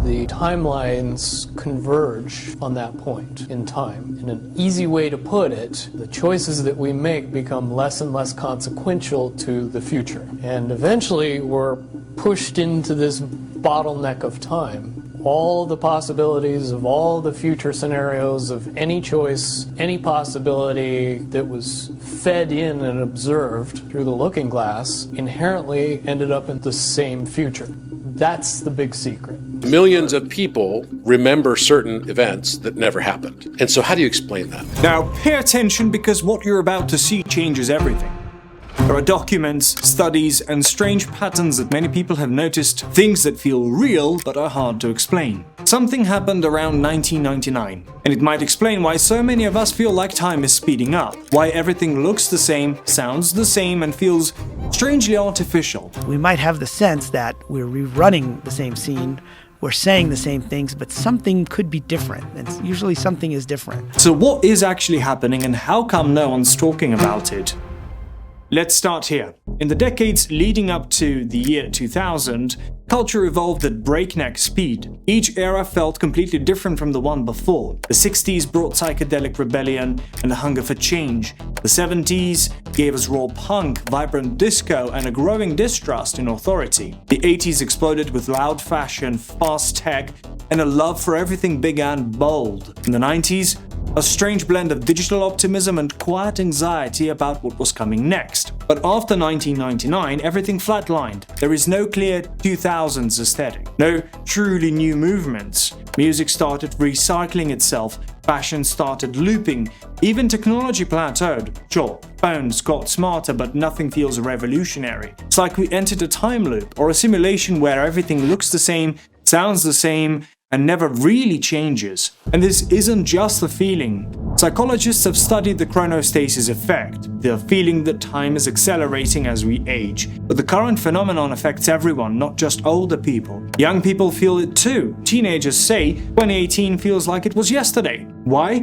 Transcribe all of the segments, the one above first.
the timelines converge on that point in time. In an easy way to put it, the choices that we make become less and less consequential to the future. And eventually we're pushed into this bottleneck of time. All the possibilities of all the future scenarios of any choice, any possibility that was fed in and observed through the looking glass inherently ended up in the same future. That's the big secret. Millions of people remember certain events that never happened. And so how do you explain that? Now pay attention, because what you're about to see changes everything. There are documents, studies, and strange patterns that many people have noticed, things that feel real but are hard to explain. Something happened around 1999, and it might explain why so many of us feel like time is speeding up, why everything looks the same, sounds the same, and feels strangely artificial. We might have the sense that we're rerunning the same scene, we're saying the same things, but something could be different, and usually something is different. So what is actually happening, and how come no one's talking about it? Let's start here. In the decades leading up to the year 2000, culture evolved at breakneck speed. Each era felt completely different from the one before. The 60s brought psychedelic rebellion and a hunger for change. The 70s gave us raw punk, vibrant disco, and a growing distrust in authority. The 80s exploded with loud fashion, fast tech, and a love for everything big and bold. In the 90s, a strange blend of digital optimism and quiet anxiety about what was coming next. But after 1999, everything flatlined. There is no clear 2000s aesthetic, no truly new movements. Music started recycling itself, fashion started looping, even technology plateaued. Sure, phones got smarter, but nothing feels revolutionary. It's like we entered a time loop, or a simulation where everything looks the same, sounds the same, and never really changes. And this isn't just a feeling. Psychologists have studied the chronostasis effect, the feeling that time is accelerating as we age. But the current phenomenon affects everyone, not just older people. Young people feel it too. Teenagers say 2018 feels like it was yesterday. Why?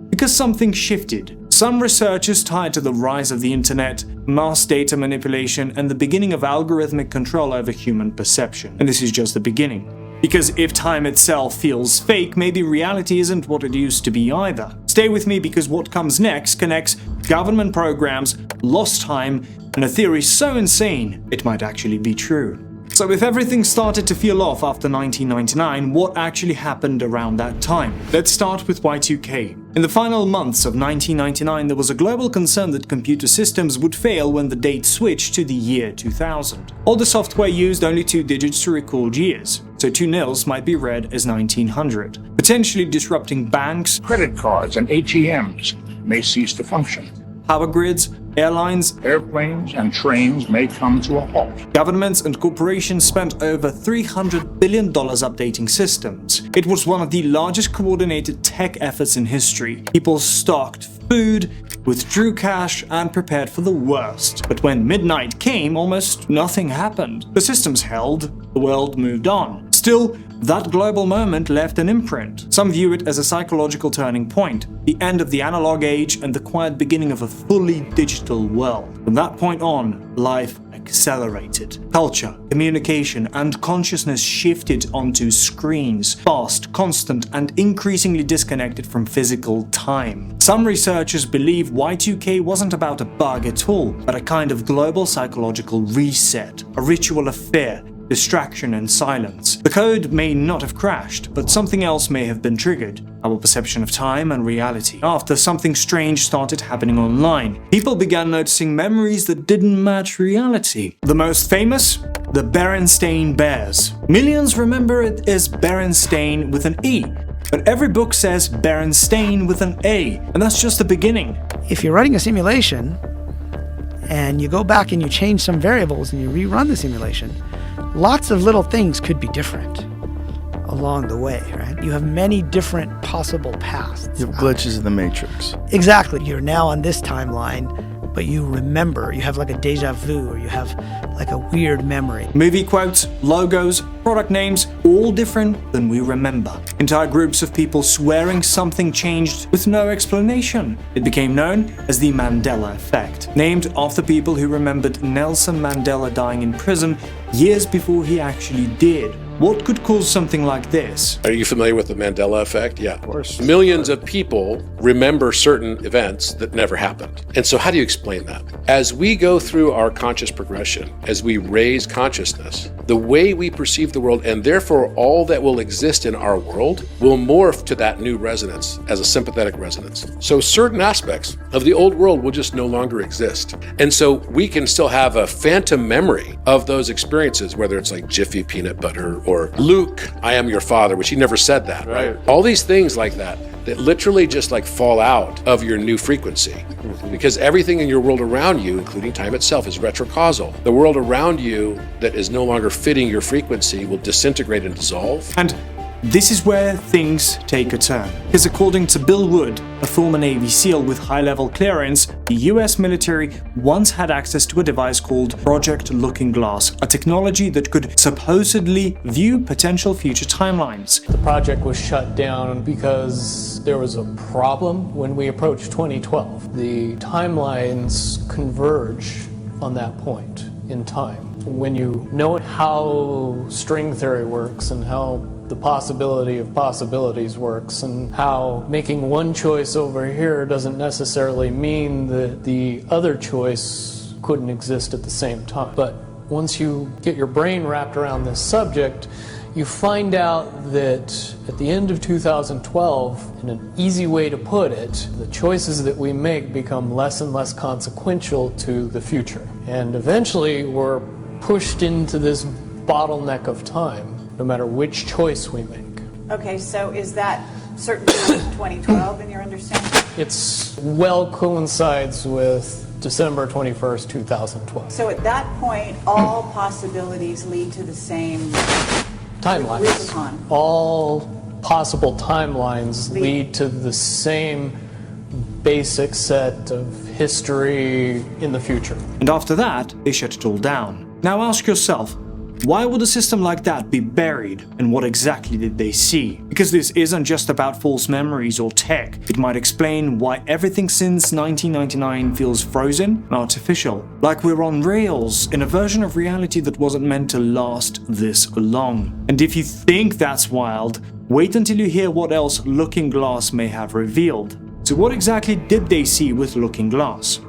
Because something shifted. Some researchers tied to the rise of the internet, mass data manipulation, and the beginning of algorithmic control over human perception. And this is just the beginning. Because if time itself feels fake, maybe reality isn't what it used to be either. Stay with me, because what comes next connects government programs, lost time, and a theory so insane it might actually be true. So if everything started to feel off after 1999, what actually happened around that time? Let's start with Y2K. In the final months of 1999, there was a global concern that computer systems would fail when the date switched to the year 2000. All the software used only 2 digits to record years, so 2 nils might be read as 1900, potentially disrupting banks, credit cards, and ATMs may cease to function. power grids, airlines, Airplanes and trains may come to a halt. governments and corporations spent over $300 billion updating systems. It was one of the largest coordinated tech efforts in history. People stocked food, withdrew cash, and prepared for the worst. But when midnight came, almost nothing happened. The systems held, the world moved on. Still, that global moment left an imprint. Some view it as a psychological turning point, the end of the analog age and the quiet beginning of a fully digital world. From that point on, life accelerated. Culture, communication, and consciousness shifted onto screens, fast, constant, and increasingly disconnected from physical time. Some researchers believe Y2K wasn't about a bug at all, but a kind of global psychological reset, a ritual of fear, distraction, and silence. The code may not have crashed, but something else may have been triggered. Our perception of time and reality. After something strange started happening online, people began noticing memories that didn't match reality. The most famous? The Berenstain Bears. Millions remember it as Berenstain with an E, but every book says Berenstain with an A, and that's just the beginning. If you're running a simulation and you go back and you change some variables and you rerun the simulation, lots of little things could be different along the way, right? You have many different possible paths. You have glitches in the matrix. Exactly. You're now on this timeline, but you remember. You have like a deja vu, or you have like a weird memory. Movie quotes, logos, product names, all different than we remember. Entire groups of people swearing something changed with no explanation. It became known as the Mandela Effect, named after people who remembered Nelson Mandela dying in prison years before he actually did. what could cause something like this? Are you familiar with the Mandela Effect? Yeah. Of course. Millions of people remember certain events that never happened. And so how do you explain that? As we go through our conscious progression, as we raise consciousness, the way we perceive the world, and therefore all that will exist in our world, will morph to that new resonance as a sympathetic resonance. So certain aspects of the old world will just no longer exist. And so we can still have a phantom memory of those experiences, whether it's like Jiffy peanut butter or Luke, I am your father, which he never said that, right? All these things like that literally just like fall out of your new frequency. Because everything in your world around you, including time itself, is retrocausal. The world around you that is no longer fitting your frequency will disintegrate and dissolve. And this is where things take a turn. Because according to Bill Wood, a former Navy SEAL with high-level clearance, the US military once had access to a device called Project Looking Glass, a technology that could supposedly view potential future timelines. The project was shut down because there was a problem when we approached 2012. The timelines converge on that point in time. When you know how string theory works and how the possibility of possibilities works and how making one choice over here doesn't necessarily mean that the other choice couldn't exist at the same time. But once you get your brain wrapped around this subject, you find out that at the end of 2012, in an easy way to put it, the choices that we make become less and less consequential to the future. And eventually we're pushed into this bottleneck of time, no matter which choice we make. Okay, so is that certainly 2012 in your understanding? It's well coincides with December 21st, 2012. So at that point, all possibilities lead to the same Timelines. Rubicon. All possible timelines lead to the same basic set of history in the future. And after that, they shut it all down. Now ask yourself, why would a system like that be buried, and what exactly did they see? Because this isn't just about false memories or tech. It might explain why everything since 1999 feels frozen and artificial, like we're on rails in a version of reality that wasn't meant to last this long. And if you think that's wild, wait until you hear what else Looking Glass may have revealed. So what exactly did they see with Looking Glass?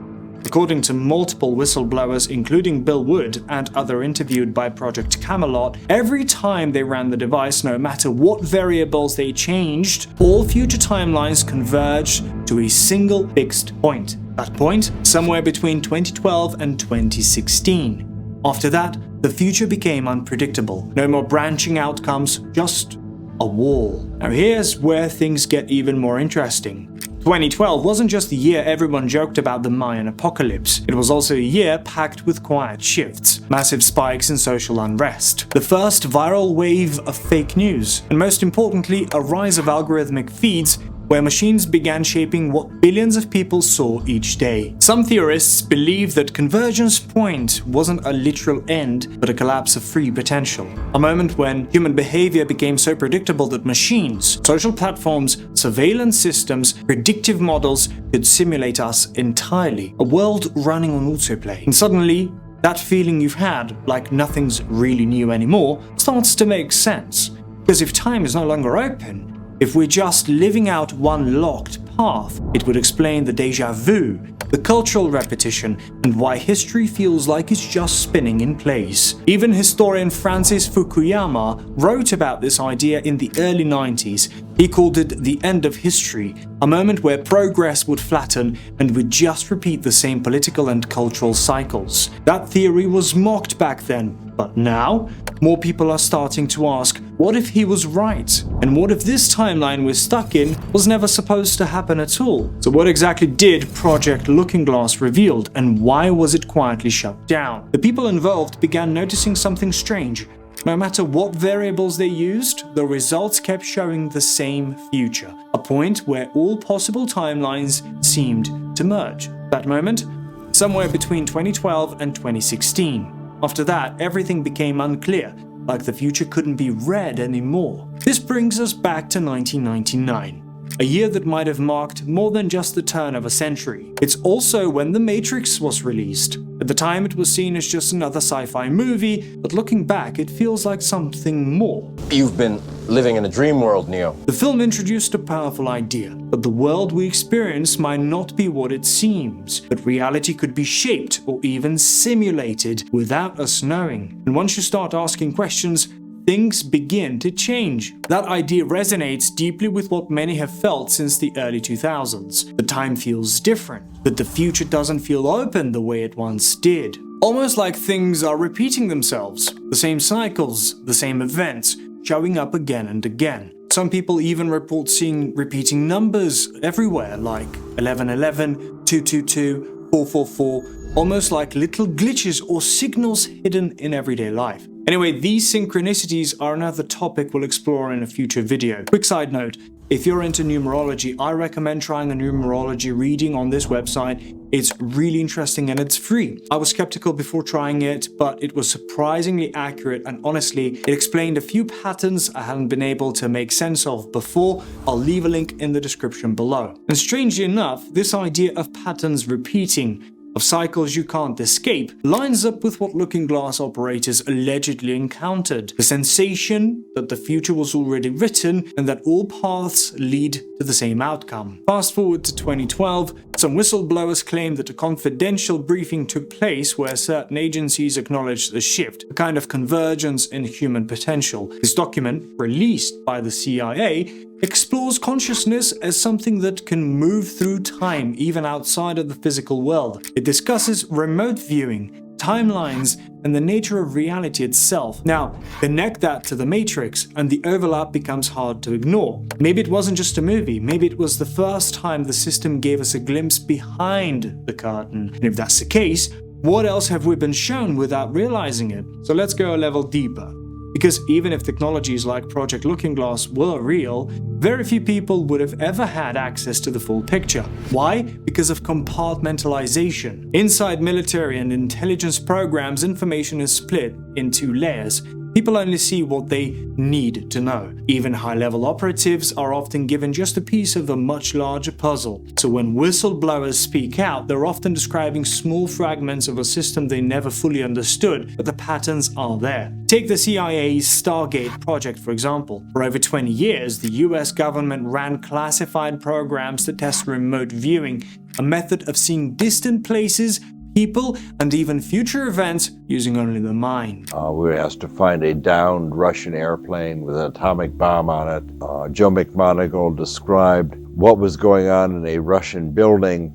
According to multiple whistleblowers, including Bill Wood and other interviewed by Project Camelot, every time they ran the device, no matter what variables they changed, all future timelines converged to a single fixed point. That point, somewhere between 2012 and 2016. After that, the future became unpredictable. No more branching outcomes, just a wall. Now here's where things get even more interesting. 2012 wasn't just the year everyone joked about the Mayan apocalypse. It was also a year packed with quiet shifts, massive spikes in social unrest, the first viral wave of fake news, and most importantly, a rise of algorithmic feeds where machines began shaping what billions of people saw each day. Some theorists believe that Convergence Point wasn't a literal end, but a collapse of free potential. A moment when human behavior became so predictable that machines, social platforms, surveillance systems, predictive models could simulate us entirely. A world running on autoplay. And suddenly, that feeling you've had, like nothing's really new anymore, starts to make sense. Because if time is no longer open, if we're just living out one locked path, it would explain the déjà vu, the cultural repetition, and why history feels like it's just spinning in place. Even historian Francis Fukuyama wrote about this idea in the early 90s. He called it the end of history, a moment where progress would flatten and would just repeat the same political and cultural cycles. That theory was mocked back then, but now, more people are starting to ask, what if he was right? And what if this timeline we're stuck in was never supposed to happen at all? So what exactly did Project Looking Glass reveal, and why was it quietly shut down? The people involved began noticing something strange. No matter what variables they used, the results kept showing the same future, a point where all possible timelines seemed to merge. That moment, somewhere between 2012 and 2016. After that, everything became unclear, like the future couldn't be read anymore. This brings us back to 1999. a year that might have marked more than just the turn of a century. It's also when The Matrix was released. At the time, it was seen as just another sci-fi movie, but looking back, it feels like something more. You've been living in a dream world, Neo. The film introduced a powerful idea, that the world we experience might not be what it seems, but reality could be shaped or even simulated without us knowing. And once you start asking questions, things begin to change. That idea resonates deeply with what many have felt since the early 2000s. The time feels different, but the future doesn't feel open the way it once did. Almost like things are repeating themselves. The same cycles, the same events, showing up again and again. Some people even report seeing repeating numbers everywhere, like 1111, 222, 444, almost like little glitches or signals hidden in everyday life. Anyway, these synchronicities are another topic we'll explore in a future video. Quick side note, if you're into numerology, I recommend trying a numerology reading on this website. It's really interesting and it's free. I was skeptical before trying it, but it was surprisingly accurate, and honestly, it explained a few patterns I hadn't been able to make sense of before. I'll leave a link in the description below. And strangely enough, this idea of patterns repeating, of cycles you can't escape, lines up with what Looking Glass operators allegedly encountered. The sensation that the future was already written and that all paths lead to the same outcome. Fast forward to 2012, some whistleblowers claimed that a confidential briefing took place where certain agencies acknowledged the shift, a kind of convergence in human potential. This document, released by the CIA, explores consciousness as something that can move through time even outside of the physical world. It discusses remote viewing, timelines, and the nature of reality itself. Now, connect that to The Matrix and the overlap becomes hard to ignore. Maybe it wasn't just a movie, maybe it was the first time the system gave us a glimpse behind the curtain. And if that's the case, what else have we been shown without realizing it? So let's go a level deeper. Because even if technologies like Project Looking Glass were real, very few people would have ever had access to the full picture. Why? Because of compartmentalization. Inside military and intelligence programs, information is split in two layers. People only see what they need to know. Even high-level operatives are often given just a piece of a much larger puzzle. So when whistleblowers speak out, they're often describing small fragments of a system they never fully understood, but the patterns are there. Take the CIA's Stargate project, for example. For over 20 years, the US government ran classified programs to test remote viewing, a method of seeing distant places, people, and even future events using only the mind. We were asked to find a downed Russian airplane with an atomic bomb on it. Joe McMoneagle described what was going on in a Russian building.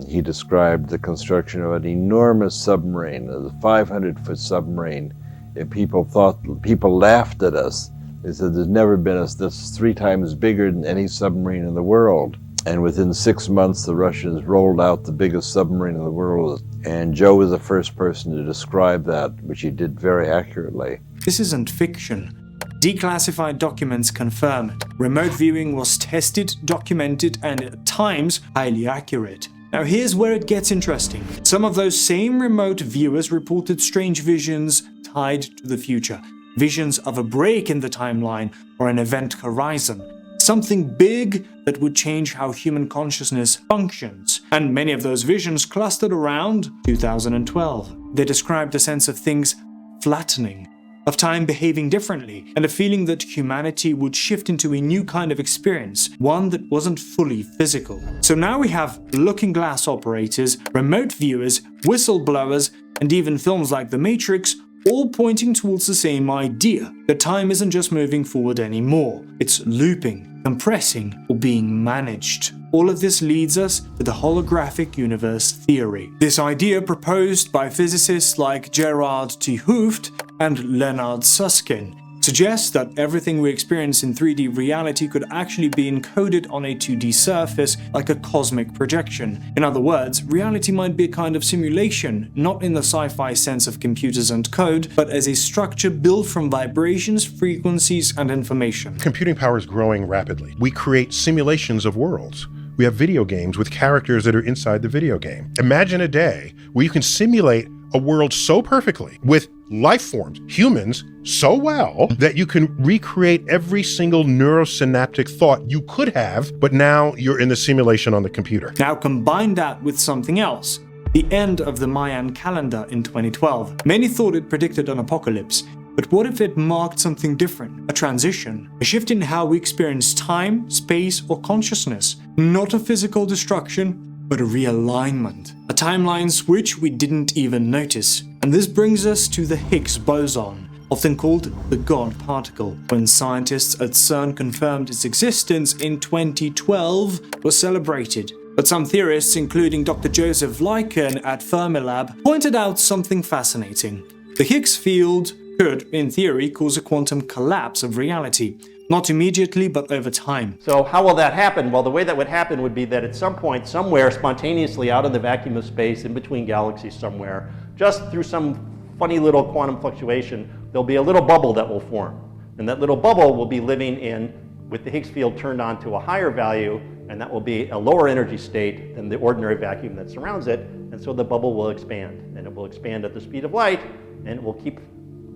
He described the construction of an enormous submarine, a 500-foot submarine. And people laughed at us. They said, there's never been this 3 times bigger than any submarine in the world. And within 6 months, the Russians rolled out the biggest submarine in the world. And Joe was the first person to describe that, which he did very accurately. This isn't fiction. Declassified documents confirm it. Remote viewing was tested, documented, and at times highly accurate. Now here's where it gets interesting. Some of those same remote viewers reported strange visions tied to the future. Visions of a break in the timeline or an event horizon. Something big that would change how human consciousness functions. And many of those visions clustered around 2012. They described a sense of things flattening, of time behaving differently, and a feeling that humanity would shift into a new kind of experience, one that wasn't fully physical. So now we have Looking Glass operators, remote viewers, whistleblowers, and even films like The Matrix, all pointing towards the same idea, that time isn't just moving forward anymore, it's looping, compressing, or being managed. All of this leads us to the holographic universe theory. This idea, proposed by physicists like Gerard T. Hooft and Leonard Susskind, suggests that everything we experience in 3D reality could actually be encoded on a 2D surface like a cosmic projection. In other words, reality might be a kind of simulation, not in the sci-fi sense of computers and code, but as a structure built from vibrations, frequencies, and information. Computing power is growing rapidly. We create simulations of worlds. We have video games with characters that are inside the video game. Imagine a day where you can simulate a world so perfectly with life forms, humans, so well that you can recreate every single neurosynaptic thought you could have, but now you're in the simulation on the computer. Now combine that with something else. The end of the Mayan calendar in 2012. Many thought it predicted an apocalypse. But what if it marked something different? A transition, a shift in how we experience time, space, or consciousness. Not a physical destruction, but a realignment. A timeline switch we didn't even notice. And this brings us to the Higgs boson, often called the God particle. When scientists at CERN confirmed its existence in 2012, was celebrated. But some theorists, including Dr. Joseph Likern at Fermilab, pointed out something fascinating. The Higgs field could, in theory, cause a quantum collapse of reality. Not immediately, but over time. So how will that happen? Well, the way that would happen would be that at some point, somewhere, spontaneously out of the vacuum of space, in between galaxies somewhere, just through some funny little quantum fluctuation, there'll be a little bubble that will form. And that little bubble will be living in, with the Higgs field turned on to a higher value, and that will be a lower energy state than the ordinary vacuum that surrounds it. And so the bubble will expand. And it will expand at the speed of light, and it will keep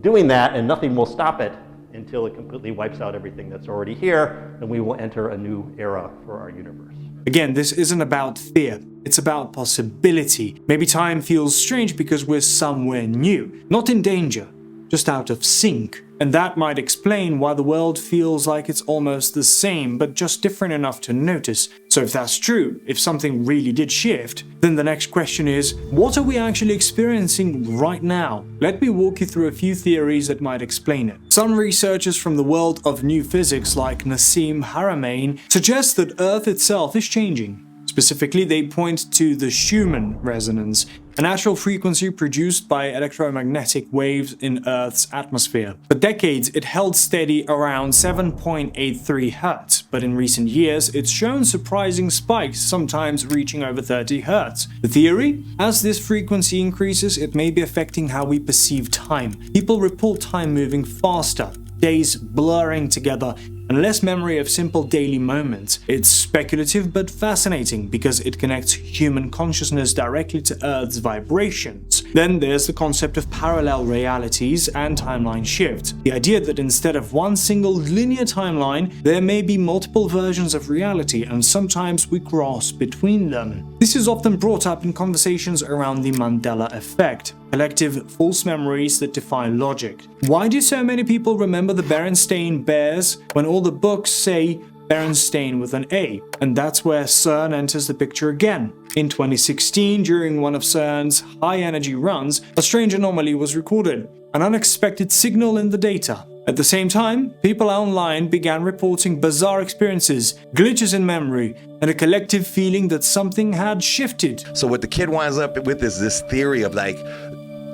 doing that, and nothing will stop it until it completely wipes out everything that's already here, and we will enter a new era for our universe. Again, this isn't about fear, it's about possibility. Maybe time feels strange because we're somewhere new, not in danger, just out of sync. And that might explain why the world feels like it's almost the same, but just different enough to notice. So if that's true, if something really did shift, then the next question is, what are we actually experiencing right now? Let me walk you through a few theories that might explain it. Some researchers from the world of new physics, like Nassim Haramein, suggest that Earth itself is changing. Specifically, they point to the Schumann resonance, a natural frequency produced by electromagnetic waves in Earth's atmosphere. For decades, it held steady around 7.83 Hz, but in recent years, it's shown surprising spikes, sometimes reaching over 30 Hz. The theory? As this frequency increases, it may be affecting how we perceive time. People report time moving faster, days blurring together, and less memory of simple daily moments. It's speculative but fascinating because it connects human consciousness directly to Earth's vibrations. Then there's the concept of parallel realities and timeline shift. The idea that instead of one single linear timeline, there may be multiple versions of reality, and sometimes we cross between them. This is often brought up in conversations around the Mandela Effect, collective false memories that defy logic. Why do so many people remember the Berenstain Bears when all the books say Berenstain with an A? And that's where CERN enters the picture again. In 2016, during one of CERN's high-energy runs, a strange anomaly was recorded, an unexpected signal in the data. At the same time, people online began reporting bizarre experiences, glitches in memory, and a collective feeling that something had shifted. So what the kid winds up with is this theory of like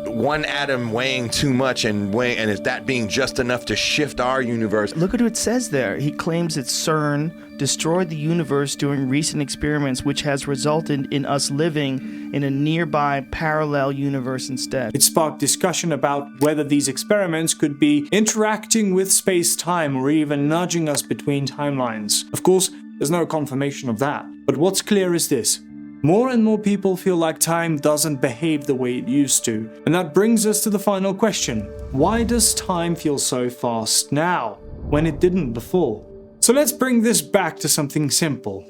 one atom weighing too much and is that being just enough to shift our universe. Look at what it says there. He claims that CERN destroyed the universe during recent experiments, which has resulted in us living in a nearby parallel universe instead. It sparked discussion about whether these experiments could be interacting with space-time or even nudging us between timelines. Of course, there's no confirmation of that. But what's clear is this. More and more people feel like time doesn't behave the way it used to. And that brings us to the final question. Why does time feel so fast now, when it didn't before? So let's bring this back to something simple.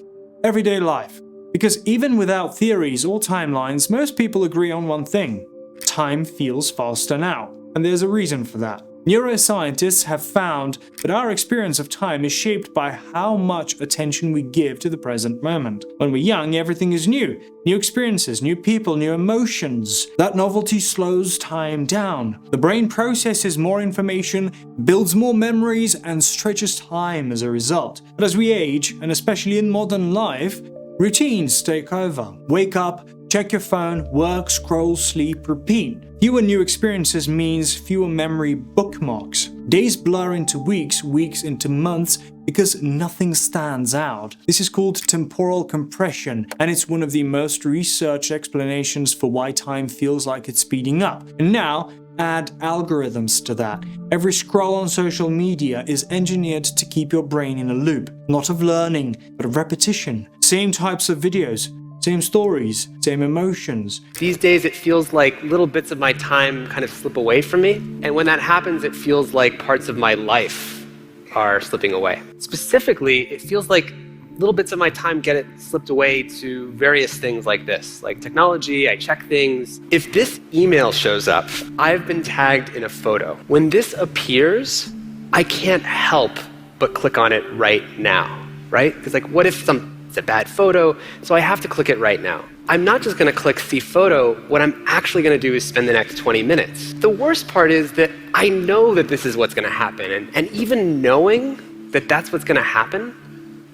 Everyday life. Because even without theories or timelines, most people agree on one thing. Time feels faster now. And there's a reason for that. Neuroscientists have found that our experience of time is shaped by how much attention we give to the present moment. When we're young, everything is new. New experiences, new people, new emotions. That novelty slows time down. The brain processes more information, builds more memories, and stretches time as a result. But as we age, and especially in modern life, routines take over. Wake up, check your phone, work, scroll, sleep, repeat. Fewer new experiences means fewer memory bookmarks. Days blur into weeks, weeks into months, because nothing stands out. This is called temporal compression, and it's one of the most researched explanations for why time feels like it's speeding up. And now, add algorithms to that. Every scroll on social media is engineered to keep your brain in a loop, not of learning, but of repetition. Same types of videos, same stories, same emotions. These days it feels like little bits of my time kind of slip away from me. And when that happens, it feels like parts of my life are slipping away. Specifically, it feels like little bits of my time get it slipped away to various things like this, like technology, I check things. If this email shows up, I've been tagged in a photo. When this appears, I can't help but click on it right now, right? Because like, what if it's a bad photo? So I have to click it right now. I'm not just gonna click see photo, what I'm actually gonna do is spend the next 20 minutes. The worst part is that I know that this is what's gonna happen, and even knowing that that's what's gonna happen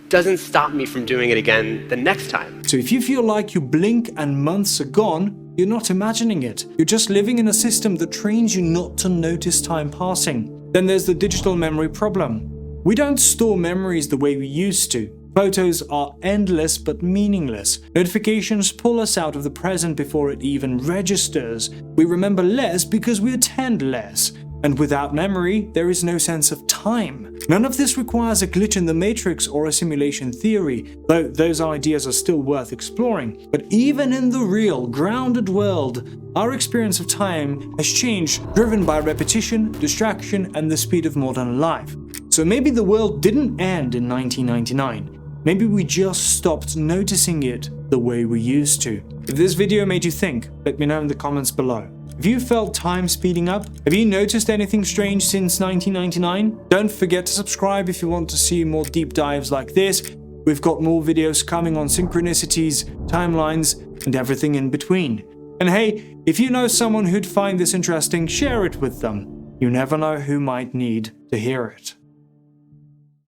doesn't stop me from doing it again the next time. So if you feel like you blink and months are gone, you're not imagining it. You're just living in a system that trains you not to notice time passing. Then there's the digital memory problem. We don't store memories the way we used to. Photos are endless but meaningless. Notifications pull us out of the present before it even registers. We remember less because we attend less. And without memory, there is no sense of time. None of this requires a glitch in the matrix or a simulation theory, though those ideas are still worth exploring. But even in the real, grounded world, our experience of time has changed, driven by repetition, distraction, and the speed of modern life. So maybe the world didn't end in 1999. Maybe we just stopped noticing it the way we used to. If this video made you think, let me know in the comments below. Have you felt time speeding up? Have you noticed anything strange since 1999? Don't forget to subscribe if you want to see more deep dives like this. We've got more videos coming on synchronicities, timelines, and everything in between. And hey, if you know someone who'd find this interesting, share it with them. You never know who might need to hear it.